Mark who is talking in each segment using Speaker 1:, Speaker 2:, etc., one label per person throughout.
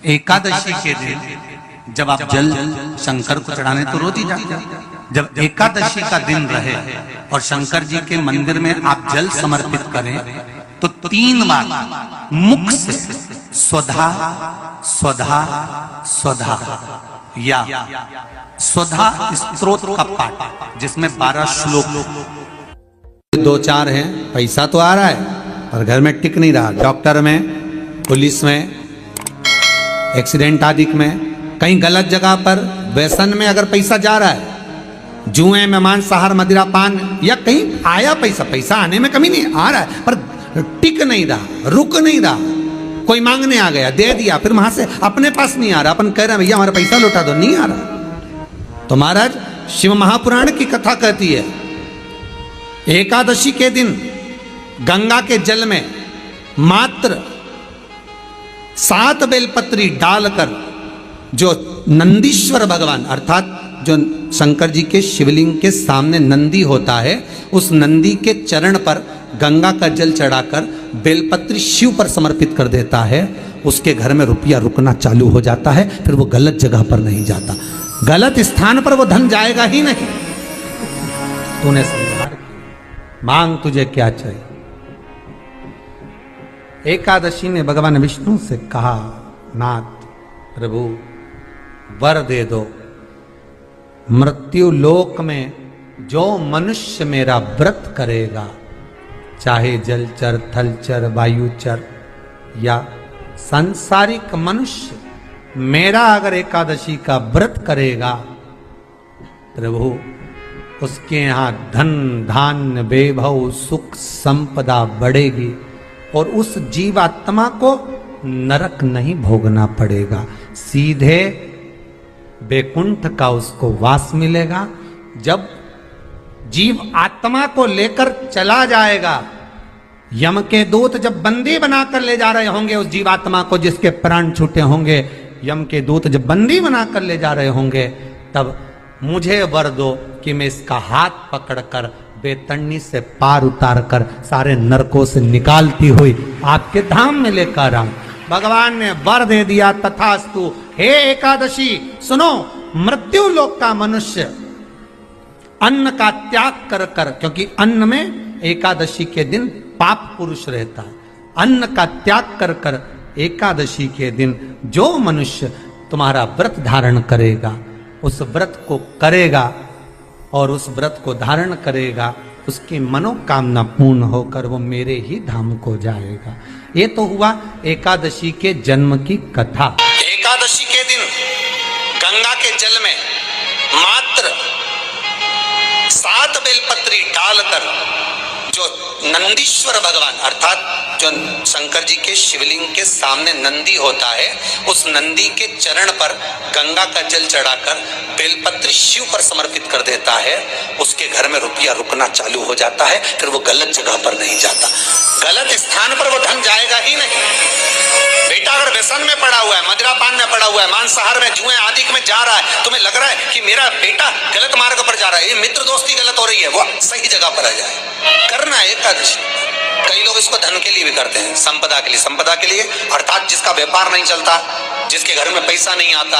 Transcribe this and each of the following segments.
Speaker 1: एकादशी के दिन जब आप जल शंकर को चढ़ाने तो रोज ही जाते हैं। जब एकादशी का दिन रहे और शंकर जी के मंदिर में आप जल समर्पित करें तो 3 बार मुख से स्वधा स्वधा स्वधा या स्वधा स्तोत्र का पाठ, जिसमें 12 श्लोक
Speaker 2: 2-4 हैं। पैसा तो आ रहा है पर घर में टिक नहीं रहा। डॉक्टर में, पुलिस में, एक्सीडेंट आदि में, कहीं गलत जगह पर, व्यसन में अगर पैसा जा रहा है, जुए में, मांसाहार, मदिरा पान, या कहीं आया पैसा, पैसा आने में कमी नहीं, आ रहा है पर टिक नहीं रहा, रुक नहीं रहा। कोई मांगने आ गया, दे दिया, फिर वहां से अपने पास नहीं आ रहा, अपन कह रहे हैं भैया हमारा पैसा लौटा दो, नहीं आ रहा। तो महाराज शिव महापुराण की कथा कहती है एकादशी के दिन गंगा के जल में मात्र 7 बेलपत्री डालकर जो नंदीश्वर भगवान अर्थात जो शंकर जी के शिवलिंग के सामने नंदी होता है, उस नंदी के चरण पर गंगा का जल चढ़ाकर बेलपत्री शिव पर समर्पित कर देता है, उसके घर में रुपया रुकना चालू हो जाता है। फिर वो गलत जगह पर नहीं जाता, गलत स्थान पर वो धन जाएगा ही नहीं। तूने समझा, मांग तुझे क्या चाहिए। एकादशी ने भगवान विष्णु से कहा, नाथ प्रभु वर दे दो, मृत्यु लोक में जो मनुष्य मेरा व्रत करेगा, चाहे जलचर, थलचर, वायुचर या सांसारिक मनुष्य, मेरा अगर एकादशी का व्रत करेगा, प्रभु उसके यहाँ धन धान्य वैभव सुख संपदा बढ़ेगी और उस जीवात्मा को नरक नहीं भोगना पड़ेगा, सीधे वैकुंठ का उसको वास मिलेगा। जब जीव आत्मा को लेकर चला जाएगा, यम के दूत जब बंदी बनाकर ले जा रहे होंगे उस जीवात्मा को, जिसके प्राण छूटे होंगे, यम के दूत जब बंदी बनाकर ले जा रहे होंगे, तब मुझे वर दो कि मैं इसका हाथ पकड़कर बेतन्नी से पार उतार कर सारे नरकों से निकालती हुई आपके धाम में लेकर आऊं। भगवान ने वर दे दिया, तथास्तु। हे एकादशी सुनो, मृत्यु लोक का मनुष्य अन्न का त्याग कर कर, क्योंकि अन्न में एकादशी के दिन पाप पुरुष रहता है, अन्न का त्याग कर कर एकादशी के दिन जो मनुष्य तुम्हारा व्रत धारण करेगा, उस व्रत को करेगा और उस व्रत को धारण करेगा, उसकी मनोकामना पूर्ण होकर वो मेरे ही धाम को जाएगा। ये तो हुआ एकादशी के जन्म की कथा। एकादशी के दिन गंगा के जल में मात्र 7 बेलपत्री डालकर जो नंदीश्वर भगवान अर्थात जो शंकर जी के शिवलिंग के सामने नंदी होता है, उस नंदी के चरण पर गंगा का जल चढ़ाकर बेलपत्री शिव पर समर्पित कर देता है, उसके घर में रुपया रुकना चालू हो जाता है। फिर वो गलत जगह पर नहीं जाता, गलत स्थान पर वो धन जाएगा ही नहीं। बेटा अगर व्यसन में पड़ा हुआ है, मदिरा पान में पड़ा हुआ है, मांसाहार में, जुए आदि में जा रहा है, तुम्हें लग रहा है कि मेरा बेटा गलत मार्ग पर जा रहा है, ये मित्र दोस्ती गलत हो रही है, वो सही जगह पर आ जाए। करना है एकादशी। कई लोग इसको धन के लिए भी करते हैं, संपदा के लिए। संपदा के लिए अर्थात जिसका व्यापार नहीं चलता, जिसके घर में पैसा नहीं आता,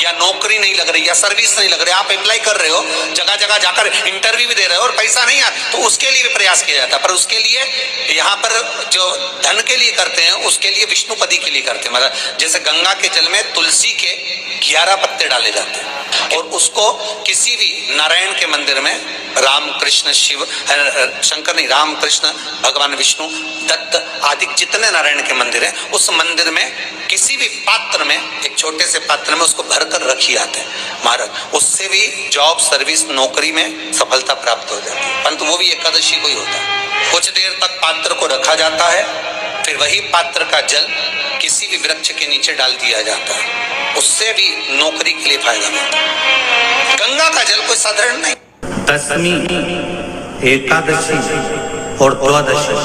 Speaker 2: या नौकरी नहीं लग रही, या सर्विस नहीं लग रही, आप अप्लाई कर रहे हो, जगह जगह जाकर इंटरव्यू भी दे रहे हो और पैसा नहीं आता, तो उसके लिए भी प्रयास किया जाता है। पर उसके लिए यहाँ पर जो धन के लिए करते हैं, उसके लिए विष्णुपदी के लिए करते हैं। मतलब जैसे गंगा के जल में तुलसी के 11 पत्ते डाले जाते हैं और उसको किसी भी नारायण के मंदिर में, राम कृष्ण शिव शंकर नहीं, राम कृष्ण भगवान विष्णु दत्त आदि जितने नारायण के मंदिर हैं, उस मंदिर में किसी भी पात्र में, एक छोटे से पात्र में उसको भरकर रखी जाते हैं महाराज। उससे भी जॉब, सर्विस, नौकरी में सफलता प्राप्त हो जाती है। परंतु वो भी एकादशी को ही होता है। कुछ देर तक पात्र को रखा जाता है, फिर वही पात्र का जल किसी भी वृक्ष के नीचे डाल दिया जाता है, उससे भी नौकरी के लिए फायदा मिलता है। गंगा का जल कोई साधारण नहीं।
Speaker 1: दशमी, एकादशी और द्वादशी,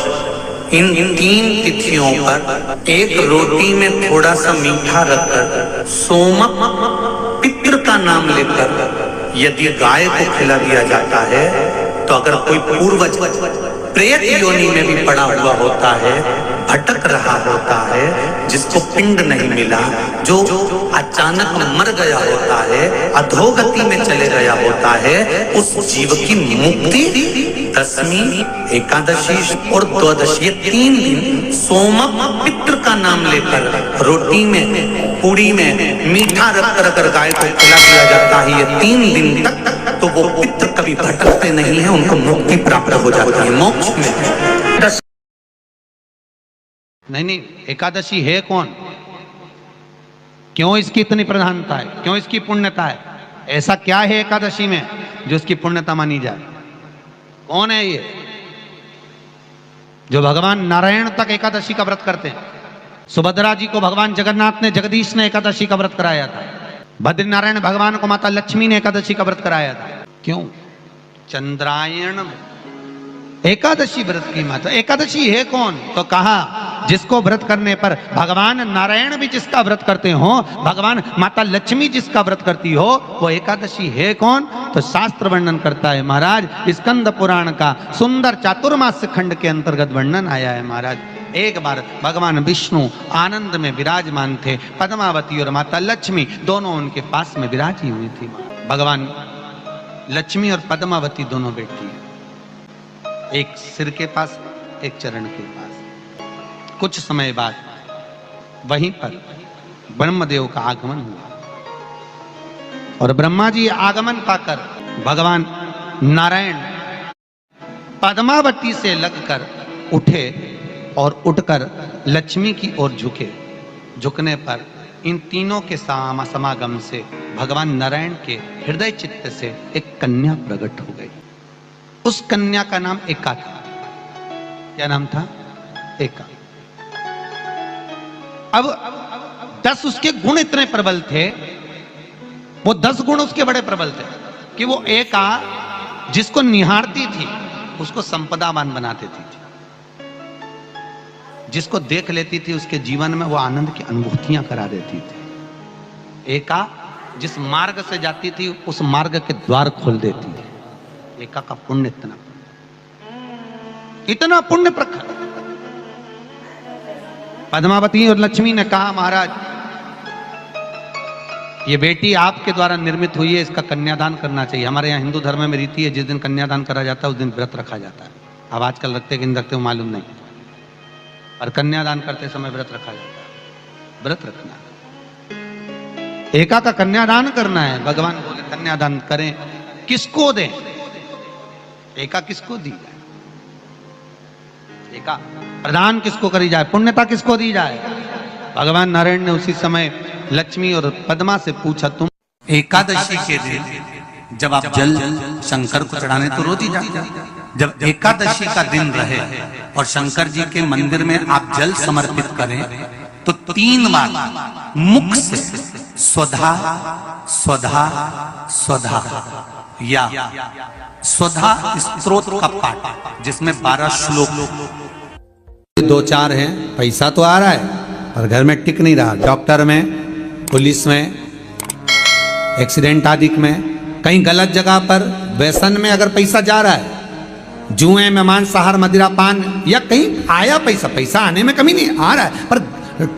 Speaker 1: इन 3 तिथियों पर एक रोटी में थोड़ा सा मीठा रखकर सोमक पितृ का नाम लेकर यदि गाय को खिला दिया जाता है, तो अगर कोई पूर्वज प्रेत योनि में भी पड़ा हुआ होता है, भटक रहा होता है, जिसको पिंड नहीं मिला, जो अचानक मर गया होता है, अधोगति में चले गया होता है, उस जीव की मुक्ति दशमी, एकादशी और द्वादशी, ये 3 दिन सोमक पितृ का नाम लेकर रोटी में, पूड़ी में मीठा रखकर गाय को खिला दिया जाता है। ये 3 दिन तक तो वो पितृ कभी भटकते नहीं है, उनको मुक्ति प्राप्त हो जाती है, मोक्ष में।
Speaker 2: नहीं, एकादशी है कौन? क्यों इसकी इतनी प्रधानता है? क्यों इसकी पुण्यता है? ऐसा क्या है एकादशी में जो इसकी पुण्यता मानी जाए? कौन है ये जो भगवान नारायण तक एकादशी का व्रत करते हैं? सुभद्रा जी को भगवान जगन्नाथ ने, जगदीश ने एकादशी का व्रत कराया था। बद्रीनारायण भगवान को माता लक्ष्मी ने एकादशी का व्रत कराया था। क्यों? चंद्रायण एकादशी व्रत की माता। एकादशी है कौन? तो कहा जिसको व्रत करने पर भगवान नारायण भी जिसका व्रत करते हो, भगवान माता लक्ष्मी जिसका व्रत करती हो, वो एकादशी है कौन? तो शास्त्र वर्णन करता है महाराज, स्कंद पुराण का सुंदर चातुर्मास्य खंड के अंतर्गत वर्णन आया है महाराज। एक बार भगवान विष्णु आनंद में विराजमान थे, पद्मावती और माता लक्ष्मी दोनों उनके पास में विराजी हुई थी। भगवान लक्ष्मी और पद्मावती दोनों बैठी है, एक सिर के पास, एक चरण के पास। कुछ समय बाद वहीं पर ब्रह्मदेव का आगमन हुआ और ब्रह्मा जी आगमन पाकर भगवान नारायण पद्मावती से लगकर उठे और उठकर लक्ष्मी की ओर झुके। झुकने पर इन तीनों के समागम से भगवान नारायण के हृदय चित्त से एक कन्या प्रकट हो गई। उस कन्या का नाम एका था। क्या नाम था? एका। अब 10 उसके गुण इतने प्रबल थे, वो 10 गुण उसके बड़े प्रबल थे कि वो एका जिसको निहारती थी उसको संपदावान बना देती थी। जिसको देख लेती थी उसके जीवन में वो आनंद की अनुभूतियां करा देती थी। एका जिस मार्ग से जाती थी उस मार्ग के द्वार खोल देती थी। एका का पुण्य इतना पुण्य प्रखर। पद्मावती और लक्ष्मी ने कहा महाराज ये बेटी आपके द्वारा निर्मित हुई है, इसका कन्यादान करना चाहिए। हमारे यहाँ हिंदू धर्म में रीति है, जिस दिन कन्यादान करा जाता है उस दिन व्रत रखा जाता है। अब आजकल रखते कि नहीं रखते हो मालूम नहीं, और कन्यादान करते समय व्रत रखा जाता है। व्रत रखना, एका का कन्यादान करना है। भगवान बोले कन्यादान करें, किसको दें? एका किसको दी जाए? एका प्रदान किसको करी जाए? पुण्यता किसको दी जाए? भगवान नारायण ने उसी समय लक्ष्मी और पद्मा से पूछा, तुम
Speaker 1: एकादशी के दिन जब आप जल शंकर को चढ़ाने तो रोज ही जाते, जब एकादशी का दिन रहे और शंकर जी के मंदिर में आप जल समर्पित करें तो 3 बार मुख से स्वधा स्वधा स्वधा या स्वधा स्तोत्र का पाठ, जिसमें 12 श्लोक
Speaker 2: 2-4 हैं। पैसा तो आ रहा है और घर में टिक नहीं रहा। डॉक्टर में, पुलिस में, एक्सीडेंट आदि में, कहीं गलत जगह पर व्यसन में अगर पैसा जा रहा है, जुए में, मांसाहार, मदिरा पान, या कहीं आया पैसा, पैसा आने में कमी नहीं, आ रहा है पर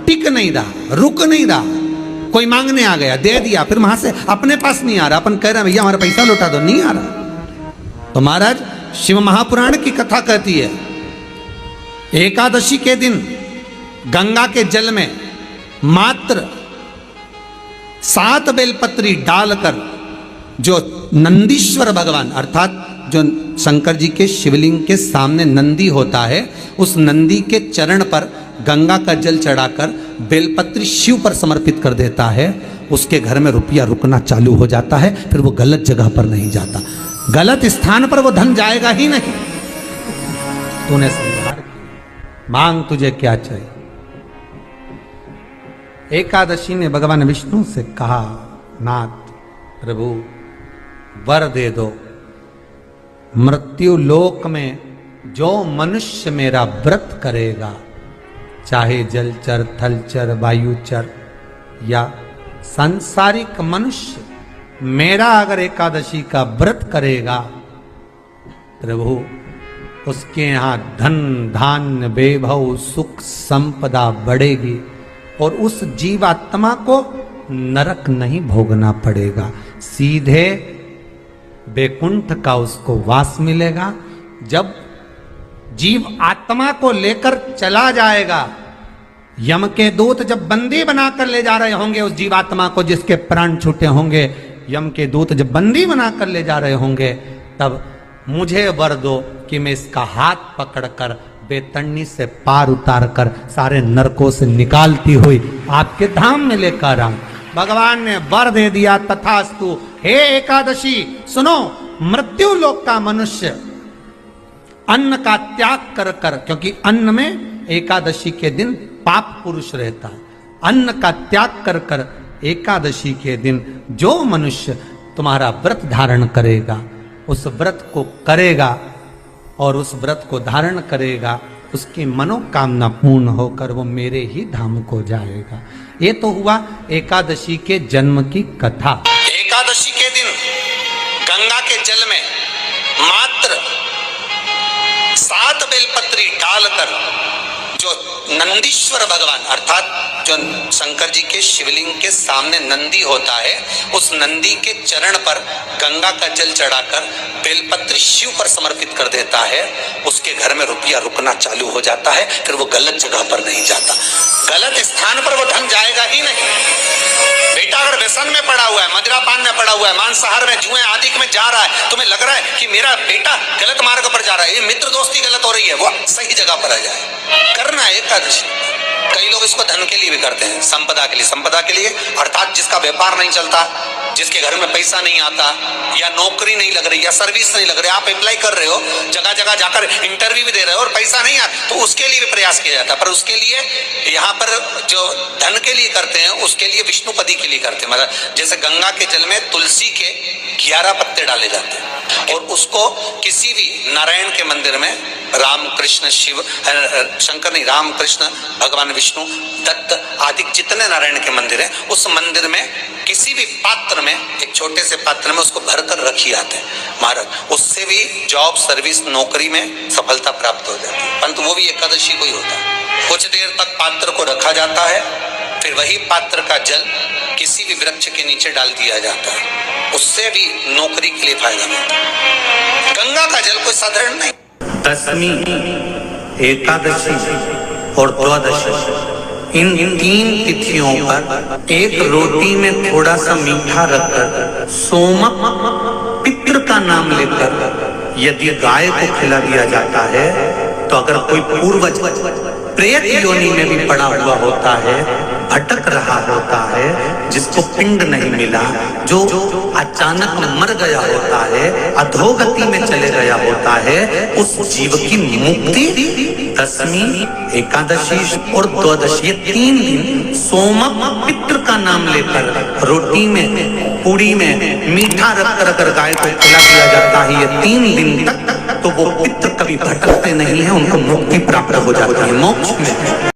Speaker 2: टिक नहीं रहा, रुक नहीं रहा। कोई मांगने आ गया, दे दिया, फिर वहां से अपने पास नहीं आ रहा, अपन कह रहे हैं भैया हमारा पैसा लौटा दो, नहीं आ रहा। तो महाराज शिव महापुराण की कथा कहती है एकादशी के दिन गंगा के जल में मात्र 7 बेलपत्री डालकर जो नंदीश्वर भगवान अर्थात जो शंकर जी के शिवलिंग के सामने नंदी होता है, उस नंदी के चरण पर गंगा का जल चढ़ाकर बेलपत्री शिव पर समर्पित कर देता है, उसके घर में रुपया रुकना चालू हो जाता है। फिर वो गलत जगह पर नहीं जाता, गलत स्थान पर वो धन जाएगा ही नहीं। तूने समझा, मांग तुझे क्या चाहिए। एकादशी ने भगवान विष्णु से कहा, नाथ प्रभु वर दे दो, मृत्यु लोक में जो मनुष्य मेरा व्रत करेगा, चाहे जलचर, थलचर, वायुचर या सांसारिक मनुष्य, मेरा अगर एकादशी का व्रत करेगा प्रभु उसके यहाँ धन धान्य वैभव सुख संपदा बढ़ेगी और उस जीवात्मा को नरक नहीं भोगना पड़ेगा, सीधे वैकुंठ का उसको वास मिलेगा। जब जीव आत्मा को लेकर चला जाएगा, यम के दूत जब बंदी बनाकर ले जा रहे होंगे उस जीवात्मा को, जिसके प्राण छूटे होंगे, यम के दूत जब बंदी बनाकर ले जा रहे होंगे, तब मुझे वर दो कि मैं इसका हाथ पकड़कर बेतरनी से पार उतार कर सारे नरकों से निकालती हुई आपके धाम में लेकर आऊं। भगवान ने वर दे दिया, तथास्तु। हे एकादशी सुनो, मृत्यु लोक का मनुष्य अन्न का त्याग कर कर, क्योंकि अन्न में एकादशी के दिन पाप पुरुष रहता है, अन्न का त्याग कर कर एकादशी के दिन जो मनुष्य तुम्हारा व्रत धारण करेगा, उस व्रत को करेगा और उस व्रत को धारण करेगा, उसकी मनोकामना पूर्ण होकर वो मेरे ही धाम को जाएगा। ये तो हुआ एकादशी के जन्म की कथा।
Speaker 1: एकादशी के दिन गंगा के जल में मात्र 7 बेलपत्री डालकर जो नंदीश्वर भगवान अर्थात जो शंकर जी के शिवलिंग के सामने नंदी होता है, उस नंदी के चरण पर गंगा का जल चढ़ाकर बेलपत्री शिव पर समर्पित कर देता है, उसके घर में रुपया रुकना चालू हो जाता है। फिर वो गलत जगह पर नहीं जाता, गलत स्थान पर वो धन जाएगा ही नहीं। बेटा अगर व्यसन में पड़ा हुआ है, मदिरापान में पड़ा हुआ है, मांसाहार में, जुए आदि में जा रहा है, तुम्हें लग रहा है कि मेरा बेटा गलत मार्ग पर जा रहा है, ये मित्र दोस्ती गलत हो रही है, वो सही जगह पर आ जाए। करना है एकादशी। कई लोग इसको धन के लिए भी करते हैं, संपदा के लिए। संपदा के लिए अर्थात जिसका व्यापार नहीं चलता, जिसके घर में पैसा नहीं आता, या नौकरी नहीं लग रही, या सर्विस नहीं लग रही, आप अप्लाई कर रहे हो, जगह जगह जाकर इंटरव्यू भी दे रहे हो और पैसा नहीं आता, तो उसके लिए भी प्रयास किया जाता है। पर उसके लिए यहाँ पर जो धन के लिए करते हैं, उसके लिए विष्णुपदी के लिए करते हैं। मतलब जैसे गंगा के जल में तुलसी के 11 पत्ते डाले जाते हैं और उसको किसी भी नारायण के मंदिर में, राम कृष्ण शिव शंकर नहीं, राम कृष्ण भगवान विष्णु दत्त आदि जितने नारायण के मंदिर हैं, उस मंदिर में किसी भी पात्र में, एक छोटे से पात्र में उसको भरकर रखी जाते हैं महाराज। उससे भी जॉब सर्विस नौकरी में सफलता प्राप्त हो जाती है, परंतु वो भी एकादशी को ही होता है। कुछ देर तक पात्र को रखा जाता है, फिर वही पात्र का जल किसी भी वृक्ष के नीचे डाल दिया जाता है, उससे भी नौकरी के लिए फायदा मिलता है। गंगा का जल कोई साधारण नहीं।
Speaker 2: दशमी, एकादशी और द्वादशी, इन 3 तिथियों पर एक रोटी में थोड़ा सा मीठा रखकर सोमक पितृ का नाम लेकर यदि गाय को खिला दिया जाता है, तो अगर कोई पूर्वज प्रेत योनि में भी पड़ा हुआ होता है, भटक रहा होता है, जिसको पिंड नहीं मिला, जो अचानक मर गया होता है, अधोगति में चले गया होता है, उस जीव की मुक्ति दशमी, एकादशी और द्वादशी, ये 3 दिन सोमक पितृ का नाम लेकर रोटी में, पूड़ी में मीठा रखकर अगर गाय को खिला दिया जाता है, ये 3 दिन तक, तो वो पितृ कभी भटकते नहीं है, उनको मुक्ति प्राप्त हो जाती है मोक्ष में।